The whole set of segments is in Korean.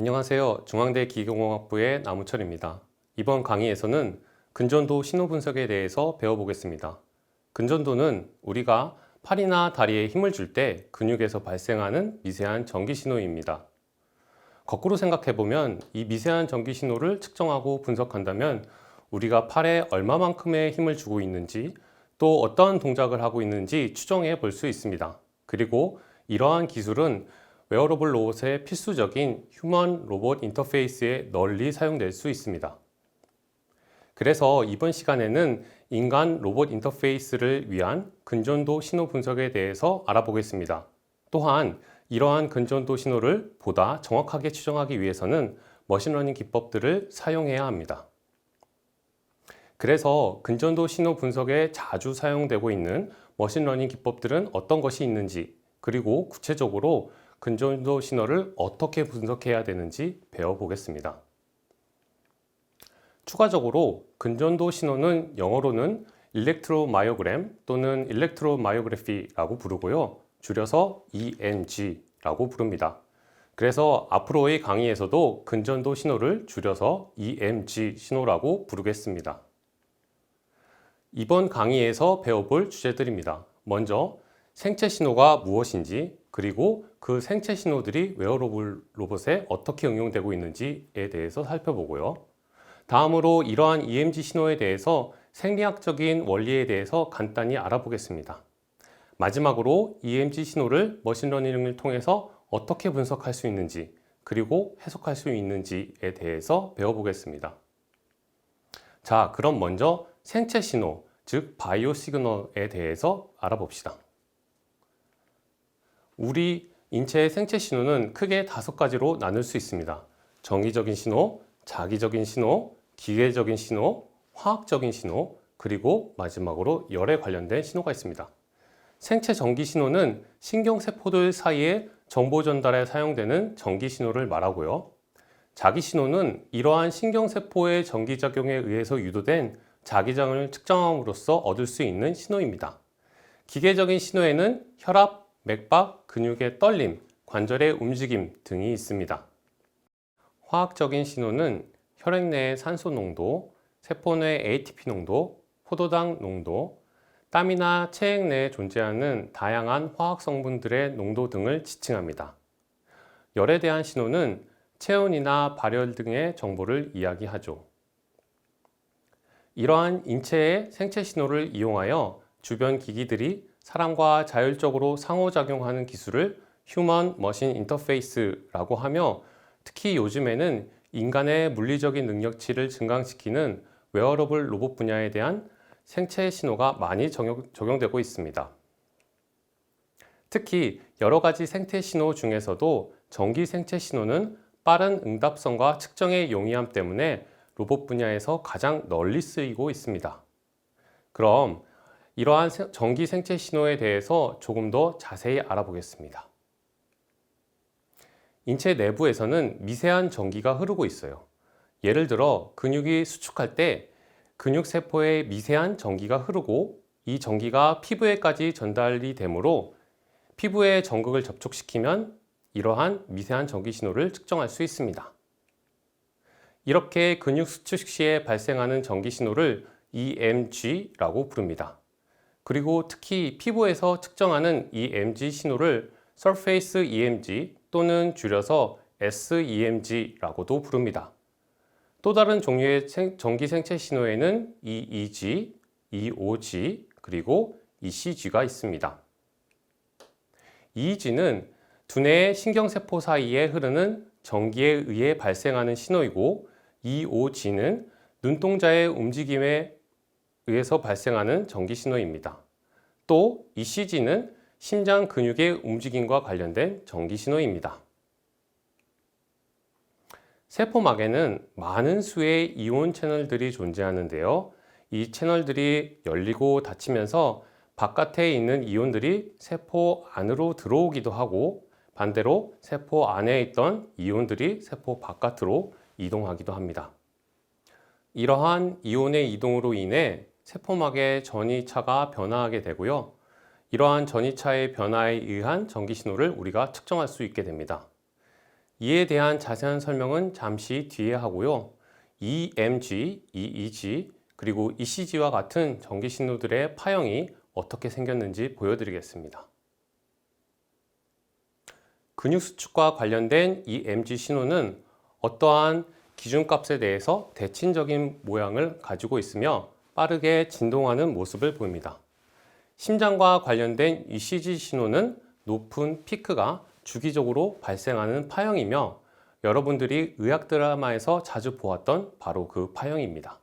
안녕하세요. 중앙대 기계공학부의 나무철입니다. 이번 강의에서는 근전도 신호 분석에 대해서 배워보겠습니다. 근전도는 우리가 팔이나 다리에 힘을 줄 때 근육에서 발생하는 미세한 전기 신호입니다. 거꾸로 생각해보면 이 미세한 전기 신호를 측정하고 분석한다면 우리가 팔에 얼마만큼의 힘을 주고 있는지 또 어떠한 동작을 하고 있는지 추정해 볼 수 있습니다. 그리고 이러한 기술은 웨어러블 로봇의 필수적인 휴먼 로봇 인터페이스에 널리 사용될 수 있습니다. 그래서 이번 시간에는 인간 로봇 인터페이스를 위한 근전도 신호 분석에 대해서 알아보겠습니다. 또한 이러한 근전도 신호를 보다 정확하게 추정하기 위해서는 머신러닝 기법들을 사용해야 합니다. 그래서 근전도 신호 분석에 자주 사용되고 있는 머신러닝 기법들은 어떤 것이 있는지, 그리고 구체적으로 근전도 신호를 어떻게 분석해야 되는지 배워보겠습니다. 추가적으로 근전도 신호는 영어로는 일렉트로마이오그램 또는 일렉트로마이오그래피라고 부르고요. 줄여서 EMG라고 부릅니다. 그래서 앞으로의 강의에서도 근전도 신호를 줄여서 EMG 신호라고 부르겠습니다. 이번 강의에서 배워볼 주제들입니다. 먼저 생체 신호가 무엇인지, 그리고 그 생체 신호들이 웨어러블 로봇에 어떻게 응용되고 있는지에 대해서 살펴보고요. 다음으로 이러한 EMG 신호에 대해서 생리학적인 원리에 대해서 간단히 알아보겠습니다. 마지막으로 EMG 신호를 머신러닝을 통해서 어떻게 분석할 수 있는지, 그리고 해석할 수 있는지에 대해서 배워보겠습니다. 자, 그럼 먼저 생체 신호, 즉 바이오 시그널에 대해서 알아봅시다. 우리 인체의 생체 신호는 크게 5가지로 나눌 수 있습니다. 정기적인 신호, 자기적인 신호, 기계적인 신호, 화학적인 신호, 그리고 마지막으로 열에 관련된 신호가 있습니다. 생체 전기 신호는 신경세포들 사이에 정보 전달에 사용되는 전기 신호를 말하고요. 자기 신호는 이러한 신경세포의 전기작용에 의해서 유도된 자기장을 측정함으로써 얻을 수 있는 신호입니다. 기계적인 신호에는 혈압, 맥박, 근육의 떨림, 관절의 움직임 등이 있습니다. 화학적인 신호는 혈액 내의 산소 농도, 세포 내 ATP 농도, 포도당 농도, 땀이나 체액 내에 존재하는 다양한 화학 성분들의 농도 등을 지칭합니다. 열에 대한 신호는 체온이나 발열 등의 정보를 이야기하죠. 이러한 인체의 생체 신호를 이용하여 주변 기기들이 사람과 자율적으로 상호작용하는 기술을 휴먼 머신 인터페이스라고 하며, 특히 요즘에는 인간의 물리적인 능력치를 증강시키는 웨어러블 로봇 분야에 대한 생체 신호가 많이 적용되고 있습니다. 특히 여러 가지 생체 신호 중에서도 전기 생체 신호는 빠른 응답성과 측정의 용이함 때문에 로봇 분야에서 가장 널리 쓰이고 있습니다. 그럼 이러한 전기 생체 신호에 대해서 조금 더 자세히 알아보겠습니다. 인체 내부에서는 미세한 전기가 흐르고 있어요. 예를 들어 근육이 수축할 때 근육세포에 미세한 전기가 흐르고 이 전기가 피부에까지 전달이 되므로 피부에 전극을 접촉시키면 이러한 미세한 전기 신호를 측정할 수 있습니다. 이렇게 근육 수축 시에 발생하는 전기 신호를 EMG라고 부릅니다. 그리고 특히 피부에서 측정하는 EMG 신호를 Surface EMG 또는 줄여서 SEMG라고도 부릅니다. 또 다른 종류의 전기 생체 신호에는 EEG, EOG, 그리고 ECG가 있습니다. EEG는 두뇌의 신경세포 사이에 흐르는 전기에 의해 발생하는 신호이고, EOG는 눈동자의 움직임에 의해서 발생하는 전기 신호입니다. 또 ECG는 심장 근육의 움직임과 관련된 전기 신호입니다. 세포막에는 많은 수의 이온 채널들이 존재하는데요. 이 채널들이 열리고 닫히면서 바깥에 있는 이온들이 세포 안으로 들어오기도 하고, 반대로 세포 안에 있던 이온들이 세포 바깥으로 이동하기도 합니다. 이러한 이온의 이동으로 인해 세포막의 전이차가 변화하게 되고요. 이러한 전이차의 변화에 의한 전기 신호를 우리가 측정할 수 있게 됩니다. 이에 대한 자세한 설명은 잠시 뒤에 하고요. EMG, EEG, 그리고 ECG와 같은 전기 신호들의 파형이 어떻게 생겼는지 보여드리겠습니다. 근육 수축과 관련된 EMG 신호는 어떠한 기준값에 대해서 대칭적인 모양을 가지고 있으며 빠르게 진동하는 모습을 보입니다. 심장과 관련된 ECG 신호는 높은 피크가 주기적으로 발생하는 파형이며 여러분들이 의학 드라마에서 자주 보았던 바로 그 파형입니다.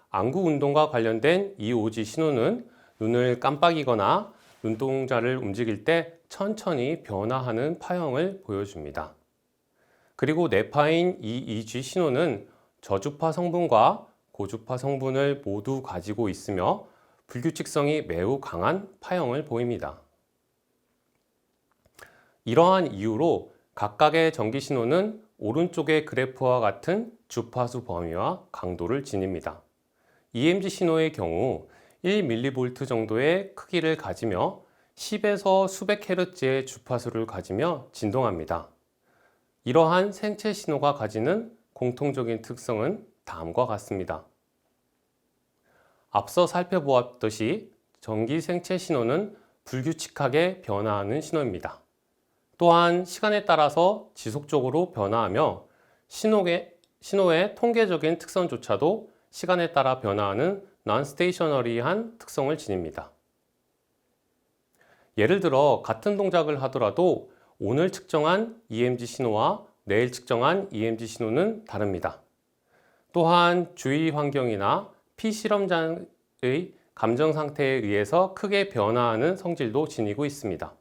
안구 운동과 관련된 EOG 신호는 눈을 깜빡이거나 눈동자를 움직일 때 천천히 변화하는 파형을 보여줍니다. 그리고 뇌파인 EEG 신호는 저주파 성분과 고주파 성분을 모두 가지고 있으며 불규칙성이 매우 강한 파형을 보입니다. 이러한 이유로 각각의 전기 신호는 오른쪽의 그래프와 같은 주파수 범위와 강도를 지닙니다. EMG 신호의 경우 1mV 정도의 크기를 가지며 10에서 수백 헤르츠의 주파수를 가지며 진동합니다. 이러한 생체 신호가 가지는 공통적인 특성은 다음과 같습니다. 앞서 살펴보았듯이 전기 생체 신호는 불규칙하게 변화하는 신호입니다. 또한 시간에 따라서 지속적으로 변화하며 신호의 통계적인 특성조차도 시간에 따라 변화하는 non-stationary한 특성을 지닙니다. 예를 들어 같은 동작을 하더라도 오늘 측정한 EMG 신호와 내일 측정한 EMG 신호는 다릅니다. 또한 주위 환경이나 피실험자의 감정 상태에 의해서 크게 변화하는 성질도 지니고 있습니다.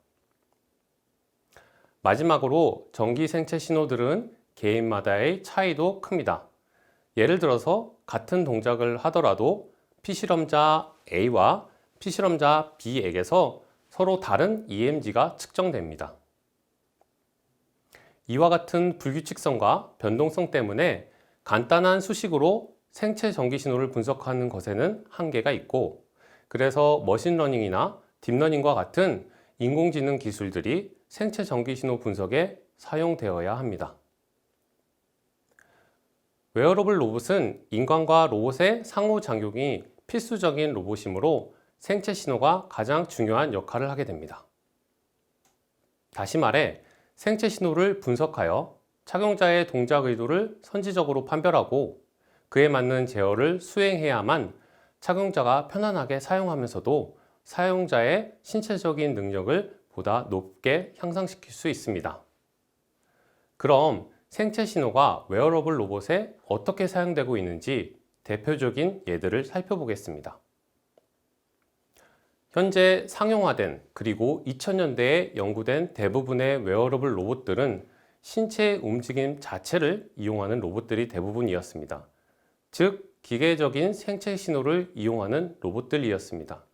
마지막으로 전기 생체 신호들은 개인마다의 차이도 큽니다. 예를 들어서 같은 동작을 하더라도 피실험자 A와 피실험자 B에게서 서로 다른 EMG가 측정됩니다. 이와 같은 불규칙성과 변동성 때문에 간단한 수식으로 생체 전기 신호를 분석하는 것에는 한계가 있고, 그래서 머신러닝이나 딥러닝과 같은 인공지능 기술들이 생체 전기 신호 분석에 사용되어야 합니다. 웨어러블 로봇은 인간과 로봇의 상호작용이 필수적인 로봇이므로 생체 신호가 가장 중요한 역할을 하게 됩니다. 다시 말해, 생체 신호를 분석하여 착용자의 동작 의도를 선지적으로 판별하고 그에 맞는 제어를 수행해야만 착용자가 편안하게 사용하면서도 사용자의 신체적인 능력을 보다 높게 향상시킬 수 있습니다. 그럼 생체 신호가 웨어러블 로봇에 어떻게 사용되고 있는지 대표적인 예들을 살펴보겠습니다. 현재 상용화된 그리고 2000년대에 연구된 대부분의 웨어러블 로봇들은 신체 움직임 자체를 이용하는 로봇들이 대부분이었습니다. 즉, 기계적인 생체 신호를 이용하는 로봇들이었습니다.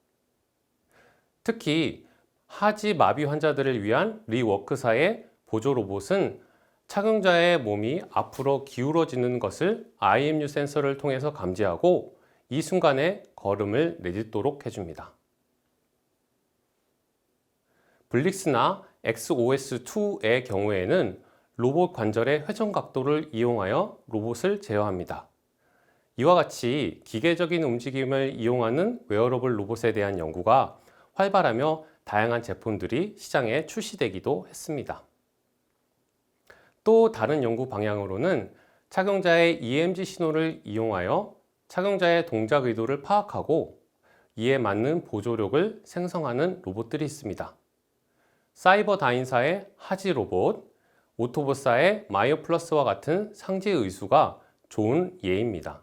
특히 하지 마비 환자들을 위한 리워크사의 보조 로봇은 착용자의 몸이 앞으로 기울어지는 것을 IMU 센서를 통해서 감지하고 이 순간에 걸음을 내딛도록 해줍니다. 블릭스나 XOS2의 경우에는 로봇 관절의 회전 각도를 이용하여 로봇을 제어합니다. 이와 같이 기계적인 움직임을 이용하는 웨어러블 로봇에 대한 연구가 활발하며 다양한 제품들이 시장에 출시되기도 했습니다. 또 다른 연구 방향으로는 착용자의 EMG 신호를 이용하여 착용자의 동작 의도를 파악하고 이에 맞는 보조력을 생성하는 로봇들이 있습니다. 사이버다인사의 하지 로봇, 오토봇사의 마이어 플러스와 같은 상지 의수가 좋은 예입니다.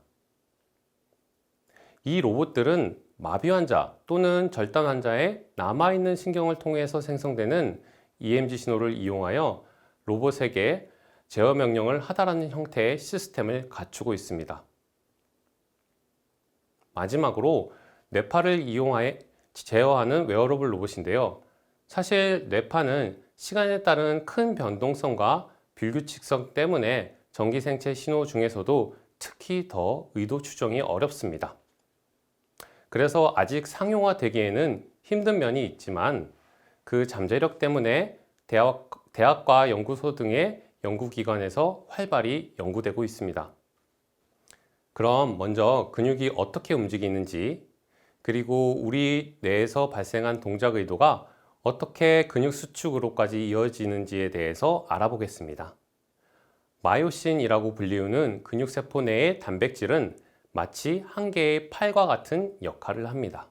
이 로봇들은 마비 환자 또는 절단 환자의 남아있는 신경을 통해서 생성되는 EMG 신호를 이용하여 로봇에게 제어 명령을 하달하는 형태의 시스템을 갖추고 있습니다. 마지막으로 뇌파를 이용하여 제어하는 웨어러블 로봇인데요. 사실 뇌파는 시간에 따른 큰 변동성과 불규칙성 때문에 전기생체 신호 중에서도 특히 더 의도 추정이 어렵습니다. 그래서 아직 상용화되기에는 힘든 면이 있지만 그 잠재력 때문에 대학과 연구소 등의 연구기관에서 활발히 연구되고 있습니다. 그럼 먼저 근육이 어떻게 움직이는지, 그리고 우리 뇌에서 발생한 동작 의도가 어떻게 근육 수축으로까지 이어지는지에 대해서 알아보겠습니다. 마이오신이라고 불리우는 근육세포 내의 단백질은 마치 한 개의 팔과 같은 역할을 합니다.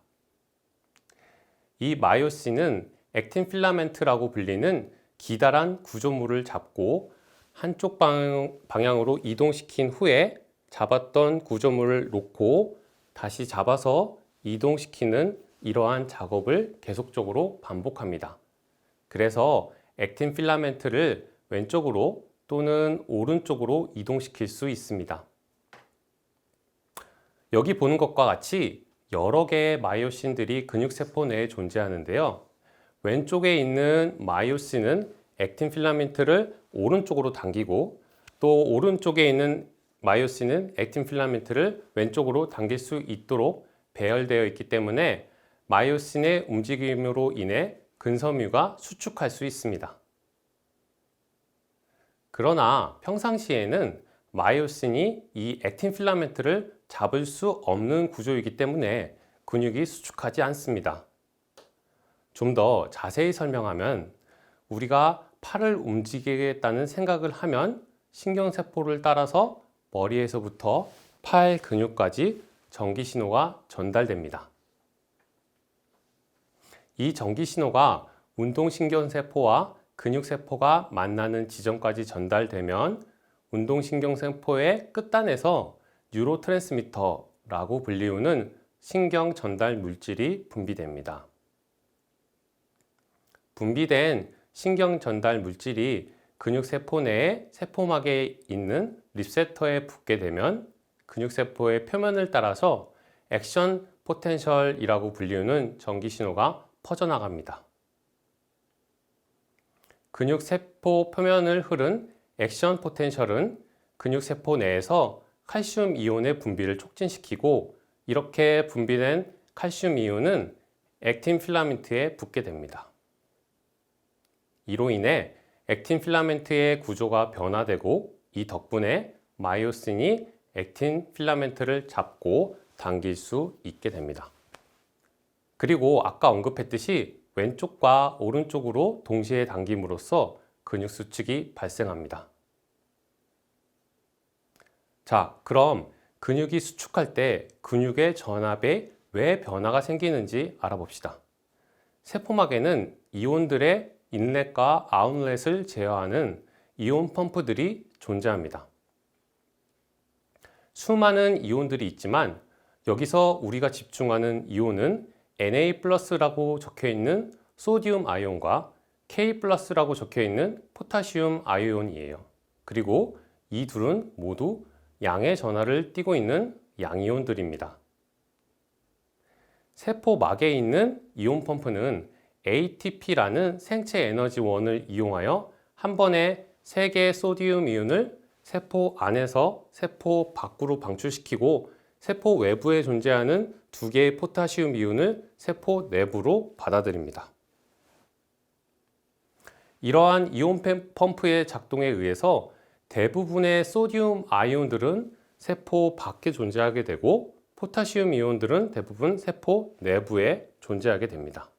이 마이오신은 액틴 필라멘트라고 불리는 기다란 구조물을 잡고 한쪽 방향으로 이동시킨 후에 잡았던 구조물을 놓고 다시 잡아서 이동시키는 이러한 작업을 계속적으로 반복합니다. 그래서 액틴 필라멘트를 왼쪽으로 또는 오른쪽으로 이동시킬 수 있습니다. 여기 보는 것과 같이 여러 개의 마이오신들이 근육세포 내에 존재하는데요. 왼쪽에 있는 마이오신은 액틴 필라멘트를 오른쪽으로 당기고, 또 오른쪽에 있는 마이오신은 액틴 필라멘트를 왼쪽으로 당길 수 있도록 배열되어 있기 때문에 마이오신의 움직임으로 인해 근섬유가 수축할 수 있습니다. 그러나 평상시에는 마이오신이 이 액틴 필라멘트를 잡을 수 없는 구조이기 때문에 근육이 수축하지 않습니다. 좀 더 자세히 설명하면, 우리가 팔을 움직이겠다는 생각을 하면 신경세포를 따라서 머리에서부터 팔 근육까지 전기신호가 전달됩니다. 이 전기신호가 운동신경세포와 근육세포가 만나는 지점까지 전달되면 운동신경세포의 끝단에서 뉴로트랜스미터라고 불리우는 신경 전달 물질이 분비됩니다. 분비된 신경 전달 물질이 근육세포 내의 세포막에 있는 리셉터에 붙게 되면 근육세포의 표면을 따라서 액션 포텐셜이라고 불리우는 전기신호가 퍼져나갑니다. 근육세포 표면을 흐른 액션 포텐셜은 근육세포 내에서 칼슘 이온의 분비를 촉진시키고, 이렇게 분비된 칼슘 이온은 액틴 필라멘트에 붙게 됩니다. 이로 인해 액틴 필라멘트의 구조가 변화되고, 이 덕분에 마이오신이 액틴 필라멘트를 잡고 당길 수 있게 됩니다. 그리고 아까 언급했듯이 왼쪽과 오른쪽으로 동시에 당김으로써 근육 수축이 발생합니다. 자, 그럼 근육이 수축할 때 근육의 전압에 왜 변화가 생기는지 알아봅시다. 세포막에는 이온들의 인렛과 아웃렛을 제어하는 이온 펌프들이 존재합니다. 수많은 이온들이 있지만 여기서 우리가 집중하는 이온은 Na+라고 적혀 있는 소디움 아이온과 K+라고 적혀 있는 포타시움 아이온이에요. 그리고 이 둘은 모두 양의 전하를 띠고 있는 양이온들입니다. 세포막에 있는 이온 펌프는 ATP라는 생체 에너지원을 이용하여 한 번에 3개의 소디움 이온을 세포 안에서 세포 밖으로 방출시키고, 세포 외부에 존재하는 2개의 포타시움 이온을 세포 내부로 받아들입니다. 이러한 이온 펌프의 작동에 의해서 대부분의 소디움 아이온들은 세포 밖에 존재하게 되고, 포타시움 이온들은 대부분 세포 내부에 존재하게 됩니다.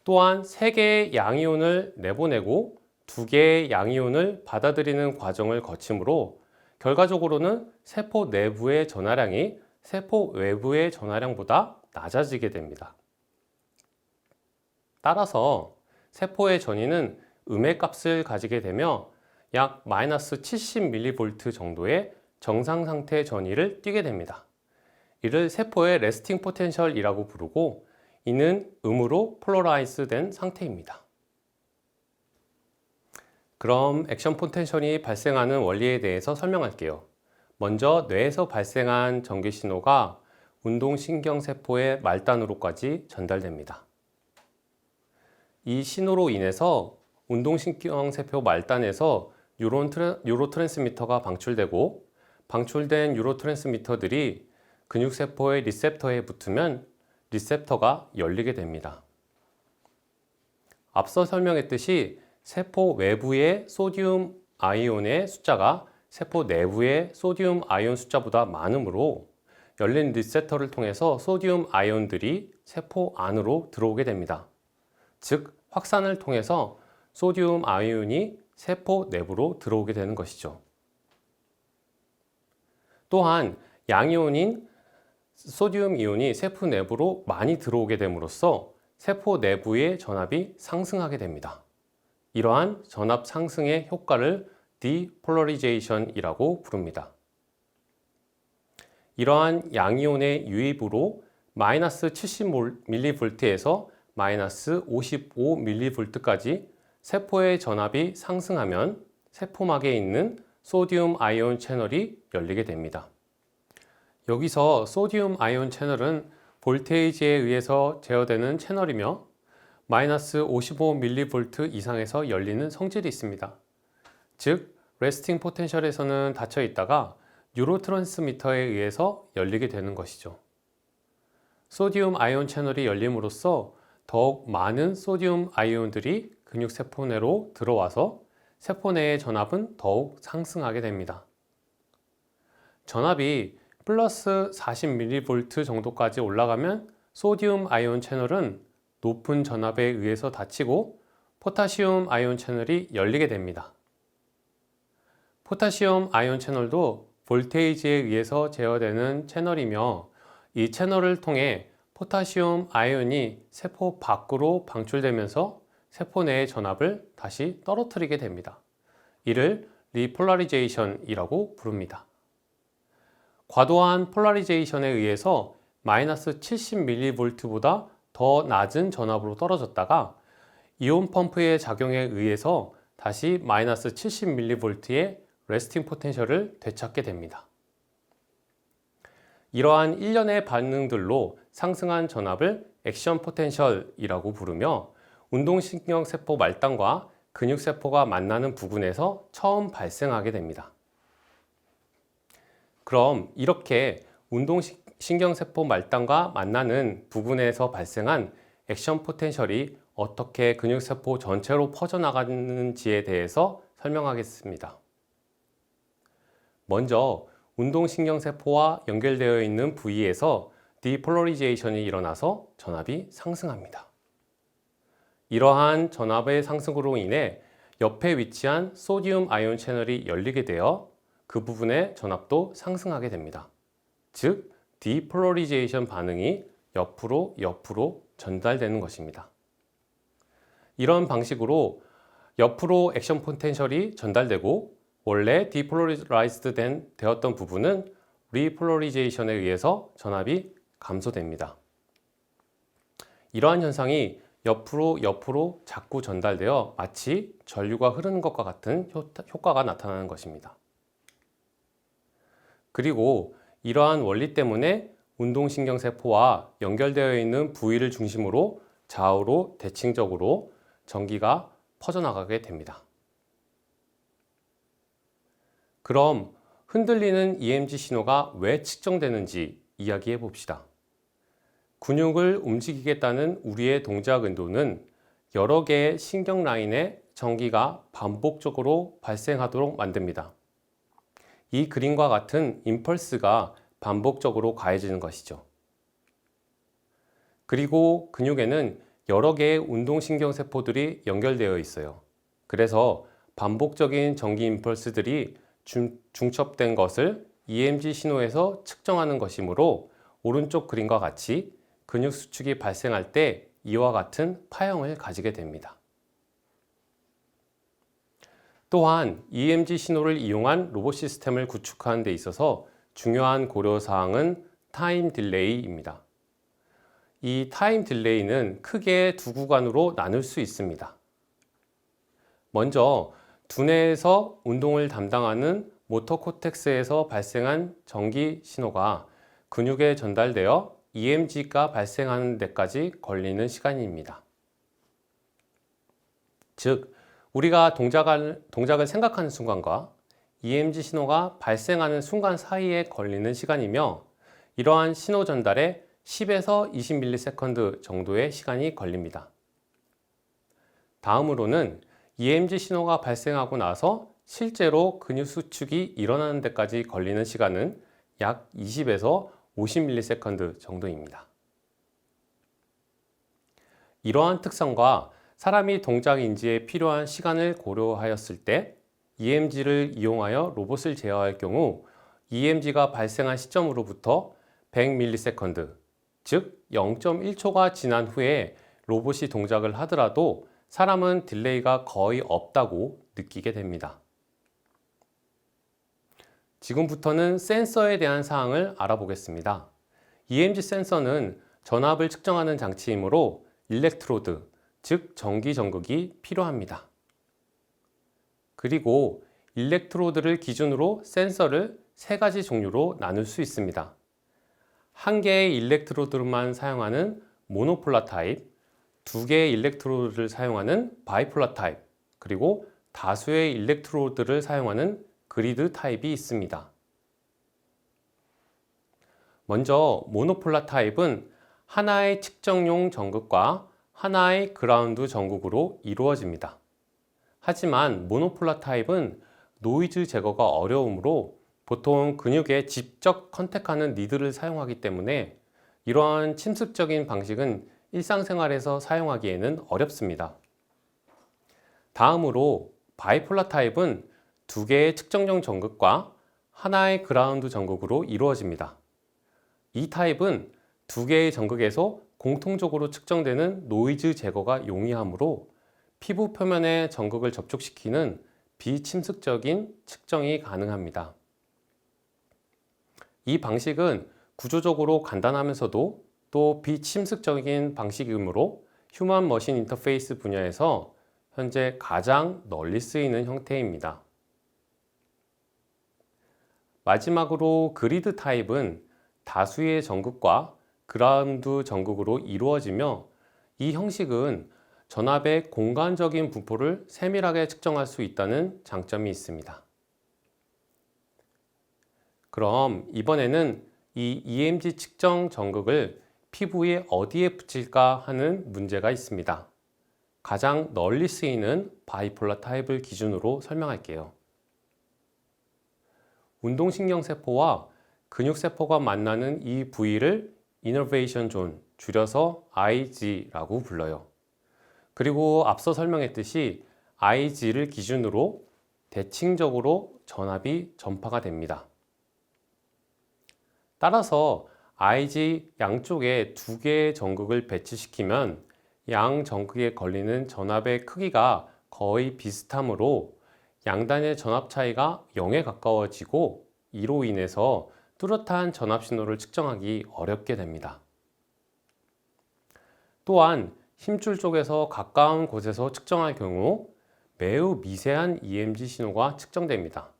또한 3개의 양이온을 내보내고 2개의 양이온을 받아들이는 과정을 거치므로 결과적으로는 세포 내부의 전하량이 세포 외부의 전하량보다 낮아지게 됩니다. 따라서 세포의 전위는 음의 값을 가지게 되며 약 마이너스 70mV 정도의 정상 상태 전위를 띠게 됩니다. 이를 세포의 레스팅 포텐셜이라고 부르고, 이는 음으로 폴러라이즈 된 상태입니다. 그럼 액션 포텐셜이 발생하는 원리에 대해서 설명할게요. 먼저 뇌에서 발생한 전기신호가 운동신경세포의 말단으로까지 전달됩니다. 이 신호로 인해서 운동신경세포 말단에서 뉴로트랜스미터가 방출되고, 방출된 뉴로트랜스미터들이 근육세포의 리셉터에 붙으면 리셉터가 열리게 됩니다. 앞서 설명했듯이 세포 외부의 소듐 아이온의 숫자가 세포 내부의 소듐 아이온 숫자보다 많으므로 열린 리셉터를 통해서 소듐 아이온들이 세포 안으로 들어오게 됩니다. 즉, 확산을 통해서 소듐 아이온이 세포 내부로 들어오게 되는 것이죠. 또한 양이온인 소듐 이온이 세포 내부로 많이 들어오게 됨으로써 세포 내부의 전압이 상승하게 됩니다. 이러한 전압 상승의 효과를 디폴러리제이션이라고 부릅니다. 이러한 양이온의 유입으로 마이너스 70mV에서 마이너스 55mV까지 세포의 전압이 상승하면 세포막에 있는 소듐 아이온 채널이 열리게 됩니다. 여기서 소듐 아이온 채널은 볼테이지에 의해서 제어되는 채널이며 마이너스 55mV 이상에서 열리는 성질이 있습니다. 즉, 레스팅 포텐셜에서는 닫혀 있다가 뉴로트랜스미터에 의해서 열리게 되는 것이죠. 소듐 아이온 채널이 열림으로써 더욱 많은 소듐 아이온들이 근육세포 내로 들어와서 세포 내의 전압은 더욱 상승하게 됩니다. 전압이 플러스 40mV 정도까지 올라가면 소듐 아이온 채널은 높은 전압에 의해서 닫히고 포타시움 아이온 채널이 열리게 됩니다. 포타시움 아이온 채널도 볼테이지에 의해서 제어되는 채널이며 이 채널을 통해 포타시움 아이온이 세포 밖으로 방출되면서 세포 내의 전압을 다시 떨어뜨리게 됩니다. 이를 리폴라리제이션이라고 부릅니다. 과도한 폴라리제이션에 의해서 마이너스 70mV보다 더 낮은 전압으로 떨어졌다가 이온 펌프의 작용에 의해서 다시 마이너스 70mV의 레스팅 포텐셜을 되찾게 됩니다. 이러한 일련의 반응들로 상승한 전압을 액션 포텐셜이라고 부르며 운동신경세포 말단과 근육세포가 만나는 부근에서 처음 발생하게 됩니다. 그럼 이렇게 운동신경세포 말단과 만나는 부근에서 발생한 액션 포텐셜이 어떻게 근육세포 전체로 퍼져나가는지에 대해서 설명하겠습니다. 먼저 운동신경세포와 연결되어 있는 부위에서 디폴러리제이션이 일어나서 전압이 상승합니다. 이러한 전압의 상승으로 인해 옆에 위치한 소듐 아이온 채널이 열리게 되어 그 부분의 전압도 상승하게 됩니다. 즉, 디폴러리제이션 반응이 옆으로 전달되는 것입니다. 이런 방식으로 옆으로 액션 포텐셜이 전달되고 원래 디폴러라이즈드 되었던 부분은 리폴러리제이션에 의해서 전압이 감소됩니다. 이러한 현상이 옆으로 자꾸 전달되어 마치 전류가 흐르는 것과 같은 효과가 나타나는 것입니다. 그리고 이러한 원리 때문에 운동신경세포와 연결되어 있는 부위를 중심으로 좌우로 대칭적으로 전기가 퍼져나가게 됩니다. 그럼 흔들리는 EMG 신호가 왜 측정되는지 이야기해 봅시다. 근육을 움직이겠다는 우리의 동작 의도는 여러 개의 신경 라인에 전기가 반복적으로 발생하도록 만듭니다. 이 그림과 같은 임펄스가 반복적으로 가해지는 것이죠. 그리고 근육에는 여러 개의 운동신경세포들이 연결되어 있어요. 그래서 반복적인 전기 임펄스들이 중첩된 것을 EMG 신호에서 측정하는 것이므로 오른쪽 그림과 같이 근육 수축이 발생할 때 이와 같은 파형을 가지게 됩니다. 또한 EMG 신호를 이용한 로봇 시스템을 구축하는 데 있어서 중요한 고려사항은 타임 딜레이입니다. 이 타임 딜레이는 크게 두 구간으로 나눌 수 있습니다. 먼저 두뇌에서 운동을 담당하는 모터 코텍스에서 발생한 전기 신호가 근육에 전달되어 EMG가 발생하는 데까지 걸리는 시간입니다. 즉, 우리가 동작을 생각하는 순간과 EMG 신호가 발생하는 순간 사이에 걸리는 시간이며 이러한 신호 전달에 10에서 20ms 정도의 시간이 걸립니다. 다음으로는 EMG 신호가 발생하고 나서 실제로 근육 수축이 일어나는 데까지 걸리는 시간은 약 20에서 50ms 정도입니다. 이러한 특성과 사람이 동작 인지에 필요한 시간을 고려하였을 때 EMG를 이용하여 로봇을 제어할 경우 EMG가 발생한 시점으로부터 100ms, 즉 0.1초가 지난 후에 로봇이 동작을 하더라도 사람은 딜레이가 거의 없다고 느끼게 됩니다. 지금부터는 센서에 대한 사항을 알아보겠습니다. EMG 센서는 전압을 측정하는 장치이므로 일렉트로드, 즉 전기 전극이 필요합니다. 그리고 일렉트로드를 기준으로 센서를 세 가지 종류로 나눌 수 있습니다. 한 개의 일렉트로드만 사용하는 모노폴라 타입, 두 개의 일렉트로드를 사용하는 바이폴라 타입, 그리고 다수의 일렉트로드를 사용하는 그리드 타입이 있습니다. 먼저 모노폴라 타입은 하나의 측정용 전극과 하나의 그라운드 전극으로 이루어집니다. 하지만 모노폴라 타입은 노이즈 제거가 어려우므로 보통 근육에 직접 컨택하는 니들을 사용하기 때문에 이러한 침습적인 방식은 일상생활에서 사용하기에는 어렵습니다. 다음으로 바이폴라 타입은 두 개의 측정용 전극과 하나의 그라운드 전극으로 이루어집니다. 이 타입은 두 개의 전극에서 공통적으로 측정되는 노이즈 제거가 용이하므로 피부 표면에 전극을 접촉시키는 비침습적인 측정이 가능합니다. 이 방식은 구조적으로 간단하면서도 또 비침습적인 방식이므로 휴먼 머신 인터페이스 분야에서 현재 가장 널리 쓰이는 형태입니다. 마지막으로 그리드 타입은 다수의 전극과 그라운드 전극으로 이루어지며 이 형식은 전압의 공간적인 분포를 세밀하게 측정할 수 있다는 장점이 있습니다. 그럼 이번에는 이 EMG 측정 전극을 피부에 어디에 붙일까 하는 문제가 있습니다. 가장 널리 쓰이는 바이폴라 타입을 기준으로 설명할게요. 운동신경세포와 근육세포가 만나는 이 부위를 이너베이션 존, 줄여서 IG라고 불러요. 그리고 앞서 설명했듯이 IG를 기준으로 대칭적으로 전압이 전파가 됩니다. 따라서 IG 양쪽에 두 개의 전극을 배치시키면 양 전극에 걸리는 전압의 크기가 거의 비슷하므로 양단의 전압 차이가 0에 가까워지고 이로 인해서 뚜렷한 전압 신호를 측정하기 어렵게 됩니다. 또한 힘줄 쪽에서 가까운 곳에서 측정할 경우 매우 미세한 EMG 신호가 측정됩니다.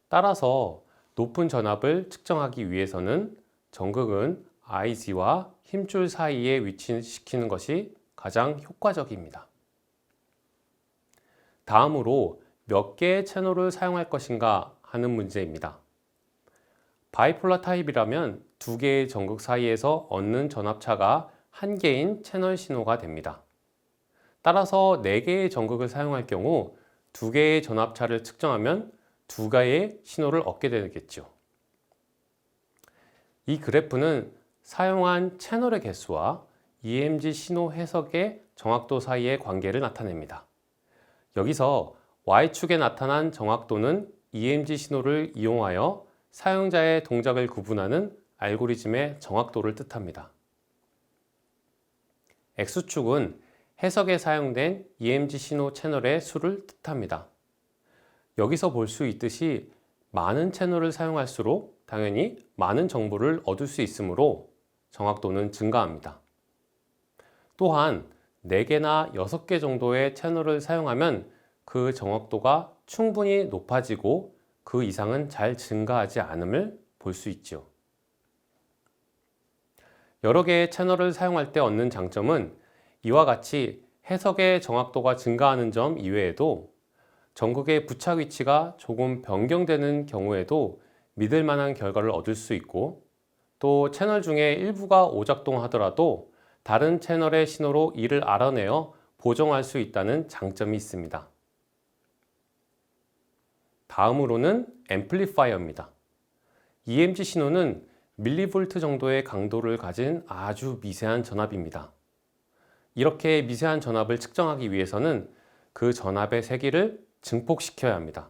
따라서 높은 전압을 측정하기 위해서는 전극은 IG와 힘줄 사이에 위치시키는 것이 가장 효과적입니다. 다음으로 몇 개의 채널을 사용할 것인가 하는 문제입니다. 바이폴라 타입이라면 두 개의 전극 사이에서 얻는 전압차가 한 개인 채널 신호가 됩니다. 따라서 4개의 전극을 사용할 경우 2개의 전압차를 측정하면 2개의 신호를 얻게 되겠죠. 이 그래프는 사용한 채널의 개수와 EMG 신호 해석의 정확도 사이의 관계를 나타냅니다. 여기서 Y축에 나타난 정확도는 EMG 신호를 이용하여 사용자의 동작을 구분하는 알고리즘의 정확도를 뜻합니다. X축은 해석에 사용된 EMG 신호 채널의 수를 뜻합니다. 여기서 볼 수 있듯이 많은 채널을 사용할수록 당연히 많은 정보를 얻을 수 있으므로 정확도는 증가합니다. 또한 4개나 6개 정도의 채널을 사용하면 그 정확도가 충분히 높아지고 그 이상은 잘 증가하지 않음을 볼 수 있죠. 여러 개의 채널을 사용할 때 얻는 장점은 이와 같이 해석의 정확도가 증가하는 점 이외에도 전극의 부착 위치가 조금 변경되는 경우에도 믿을 만한 결과를 얻을 수 있고 또 채널 중에 일부가 오작동하더라도 다른 채널의 신호로 이를 알아내어 보정할 수 있다는 장점이 있습니다. 다음으로는 앰플리파이어입니다. EMG 신호는 밀리볼트 정도의 강도를 가진 아주 미세한 전압입니다. 이렇게 미세한 전압을 측정하기 위해서는 그 전압의 세기를 증폭시켜야 합니다.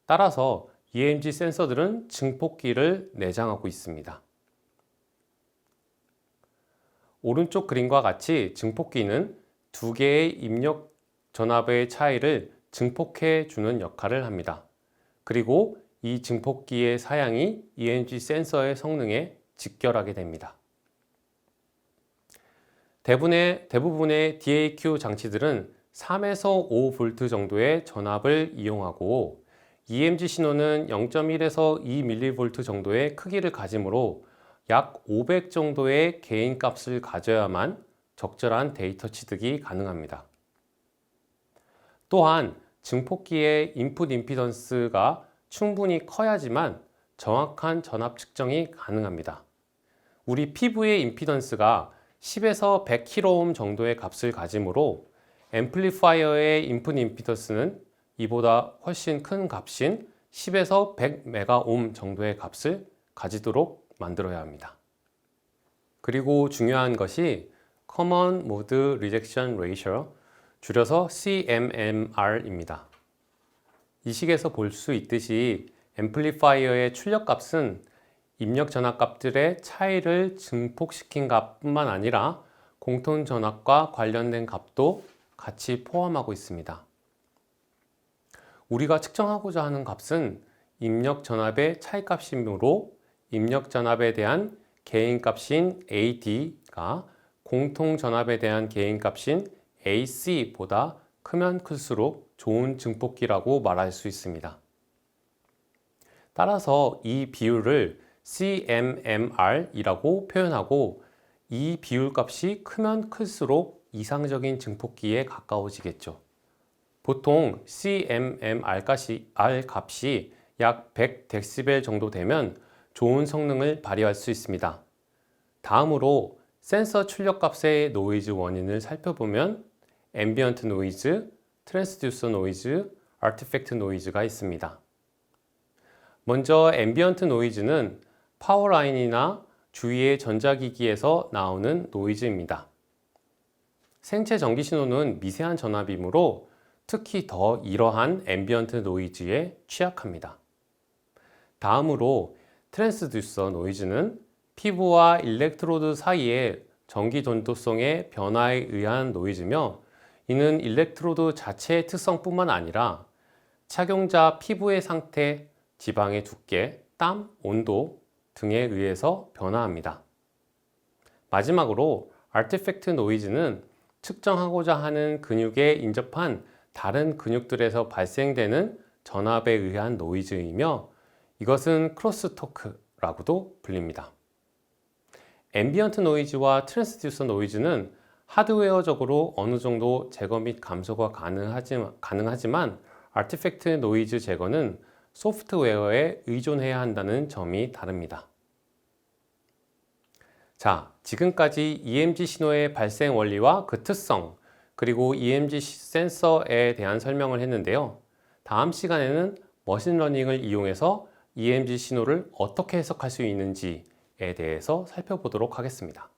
따라서 EMG 센서들은 증폭기를 내장하고 있습니다. 오른쪽 그림과 같이 증폭기는 두 개의 입력 전압의 차이를 증폭해 주는 역할을 합니다. 그리고 이 증폭기의 사양이 EMG 센서의 성능에 직결하게 됩니다. 대부분의 DAQ 장치들은 3에서 5V 정도의 전압을 이용하고 EMG 신호는 0.1에서 2mV 정도의 크기를 가지므로 약 500 정도의 개인 값을 가져야만 적절한 데이터 취득이 가능합니다. 또한 증폭기의 인풋 임피던스가 충분히 커야지만 정확한 전압 측정이 가능합니다. 우리 피부의 임피던스가 10에서 100kΩ 정도의 값을 가지므로 앰플리파이어의 인풋 임피던스는 이보다 훨씬 큰 값인 10에서 100메가옴 정도의 값을 가지도록 만들어야 합니다. 그리고 중요한 것이 Common Mode Rejection Ratio, 줄여서 CMMR입니다. 이 식에서 볼 수 있듯이 앰플리파이어의 출력값은 입력 전압값들의 차이를 증폭시킨 값뿐만 아니라 공통 전압과 관련된 값도 같이 포함하고 있습니다. 우리가 측정하고자 하는 값은 입력 전압의 차이값이므로 입력 전압에 대한 개인값인 AD가 공통 전압에 대한 개인값인 AC보다 크면 클수록 좋은 증폭기라고 말할 수 있습니다. 따라서 이 비율을 CMMR이라고 표현하고 이 비율 값이 크면 클수록 이상적인 증폭기에 가까워지겠죠. 보통 CMMR 값이 약 100dB 정도 되면 좋은 성능을 발휘할 수 있습니다. 다음으로 센서 출력값의 노이즈 원인을 살펴보면 앰비언트 노이즈, 트랜스듀서 노이즈, 아티팩트 노이즈가 있습니다. 먼저 앰비언트 노이즈는 파워라인이나 주위의 전자기기에서 나오는 노이즈입니다. 생체 전기 신호는 미세한 전압이므로 특히 더 이러한 앰비언트 노이즈에 취약합니다. 다음으로 트랜스듀서 노이즈는 피부와 일렉트로드 사이의 전기 전도성의 변화에 의한 노이즈며 이는 일렉트로드 자체의 특성뿐만 아니라 착용자 피부의 상태, 지방의 두께, 땀, 온도 등에 의해서 변화합니다. 마지막으로 아티팩트 노이즈는 측정하고자 하는 근육에 인접한 다른 근육들에서 발생되는 전압에 의한 노이즈이며 이것은 크로스토크라고도 불립니다. 앰비언트 노이즈와 트랜스듀서 노이즈는 하드웨어적으로 어느 정도 제거 및 감소가 가능하지만 아티팩트 노이즈 제거는 소프트웨어에 의존해야 한다는 점이 다릅니다. 자, 지금까지 EMG 신호의 발생 원리와 그 특성, 그리고 EMG 센서에 대한 설명을 했는데요. 다음 시간에는 머신러닝을 이용해서 EMG 신호를 어떻게 해석할 수 있는지에 대해서 살펴보도록 하겠습니다.